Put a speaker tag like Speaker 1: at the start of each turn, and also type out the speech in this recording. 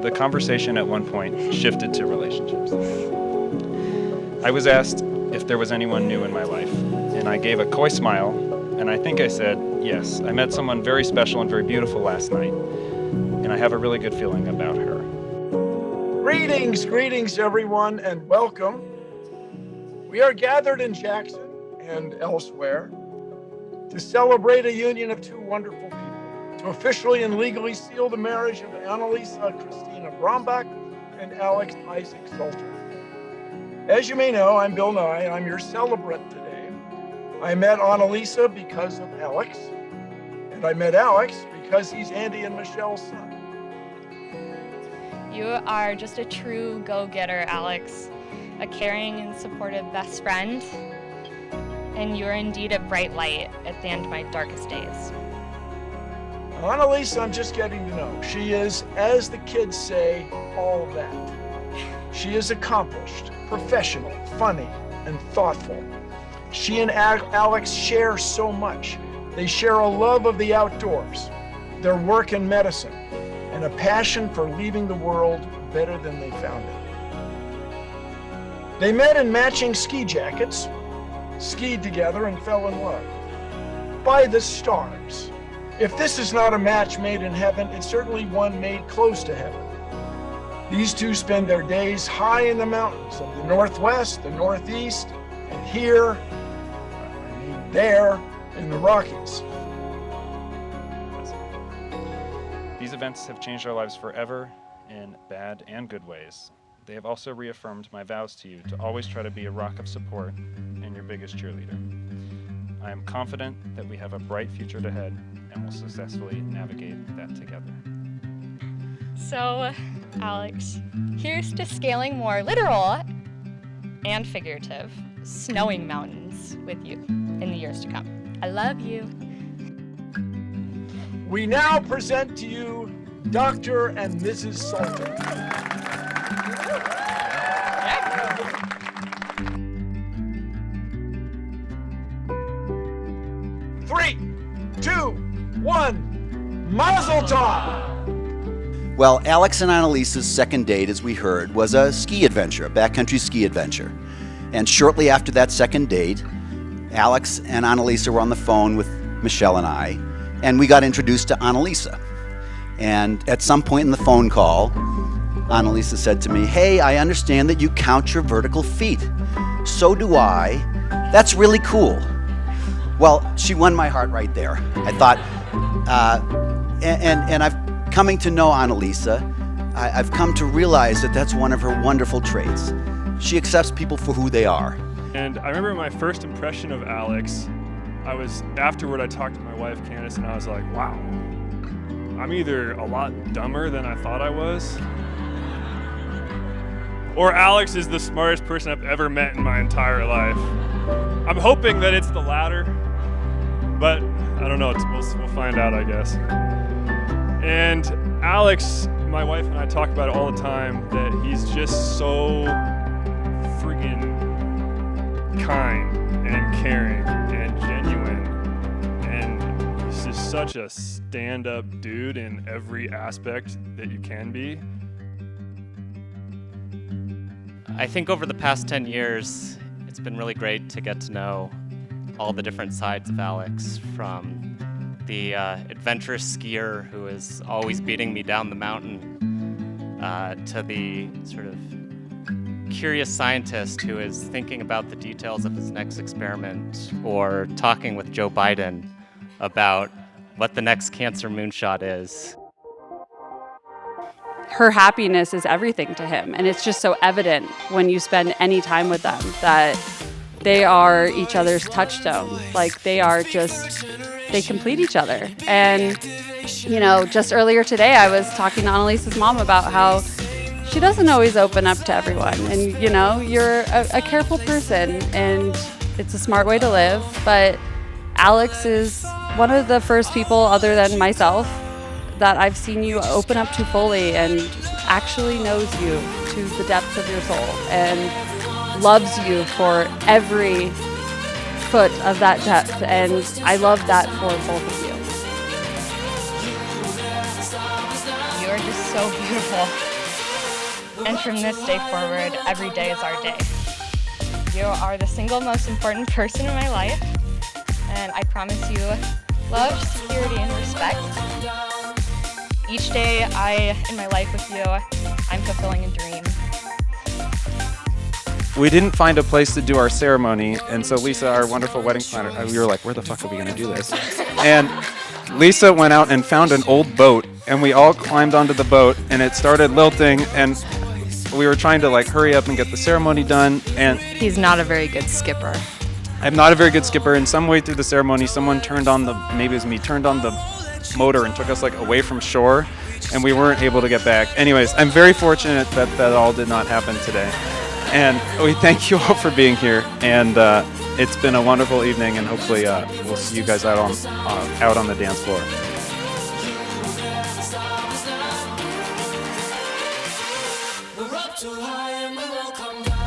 Speaker 1: the conversation at one point shifted to relationships. I was asked if there was anyone new in my life, and I gave a coy smile, and I think I said, yes, I met someone very special and very beautiful last night, and I have a really good feeling about her.
Speaker 2: Greetings everyone, and welcome. We are gathered in Jackson and elsewhere to celebrate a union of two wonderful people, to officially and legally seal the marriage of Annalisa Christina Brombach and Alex Isaac Salter. As you may know, I'm Bill Nye, I'm your celebrant today. I met Annalisa because of Alex, and I met Alex because he's Andy and Michelle's son.
Speaker 3: You are just a true go-getter, Alex, a caring and supportive best friend, and you are indeed a bright light at the end of my darkest days.
Speaker 2: Annalisa, I'm just getting to know. She is, as the kids say, all that. She is accomplished, professional, funny, and thoughtful. She and Alex share so much. They share a love of the outdoors, their work in medicine, and a passion for leaving the world better than they found it. They met in matching ski jackets, skied together, and fell in love. By the stars. If this is not a match made in heaven, it's certainly one made close to heaven. These two spend their days high in the mountains of the Northwest, the Northeast, and there in the Rockies.
Speaker 1: These events have changed our lives forever in bad and good ways. They have also reaffirmed my vows to you to always try to be a rock of support and your biggest cheerleader. I am confident that we have a bright future ahead and will successfully navigate that together.
Speaker 3: So, Alex, here's to scaling more literal and figurative snowing mountains with you in the years to come. I love you.
Speaker 2: We now present to you Dr. and Mrs. Salter. Three, two, one, Mazel Tov!
Speaker 4: Well, Alex and Annalisa's second date, as we heard, was a ski adventure, a backcountry ski adventure. And shortly after that second date, Alex and Annalisa were on the phone with Michelle and I, and we got introduced to Annalisa. And at some point in the phone call, Annalisa said to me, "Hey, I understand that you count your vertical feet. So do I. That's really cool." Well, she won my heart right there. I thought, and I've coming to know Annalisa, I've come to realize that that's one of her wonderful traits. She accepts people for who they are.
Speaker 5: And I remember my first impression of Alex, afterward I talked to my wife Candace and I was like, wow, I'm either a lot dumber than I thought I was, or Alex is the smartest person I've ever met in my entire life. I'm hoping that it's the latter, but I don't know, we'll find out, I guess. And Alex, my wife and I talk about it all the time, that he's just so friggin' kind and caring and genuine, and he's just such a stand-up dude in every aspect that you can be.
Speaker 6: I think over the past 10 years, it's been really great to get to know all the different sides of Alex, from the adventurous skier who is always beating me down the mountain, to the sort of curious scientist who is thinking about the details of his next experiment, or talking with Joe Biden about what the next cancer moonshot is.
Speaker 7: Her happiness is everything to him, and it's just so evident when you spend any time with them that they are each other's touchstone. Like, they complete each other. And, just earlier today I was talking to Annalisa's mom about how she doesn't always open up to everyone. And, you're a careful person, and it's a smart way to live. But Alex is one of the first people, other than myself, that I've seen you open up to fully and actually knows you to the depths of your soul and loves you for every foot of that depth. And I love that for both of you.
Speaker 3: You are just so beautiful. And from this day forward, every day is our day. You are the single most important person in my life, and I promise you love, security, and respect. Each day in my life with you, I'm fulfilling a dream.
Speaker 1: We didn't find a place to do our ceremony, and so Lisa, our wonderful wedding planner, we were like, where the fuck are we going to do this? And Lisa went out and found an old boat, and we all climbed onto the boat, and it started lilting, and we were trying to like hurry up and get the ceremony done. And
Speaker 3: He's not a very good skipper.
Speaker 1: I'm not a very good skipper. In some way through the ceremony, someone turned on the motor and took us like away from shore, and we weren't able to get back. Anyways, I'm very fortunate that all did not happen today. And we thank you all for being here, and it's been a wonderful evening, and hopefully we'll see you guys out on the dance floor.
Speaker 8: We're up too high and we will come down.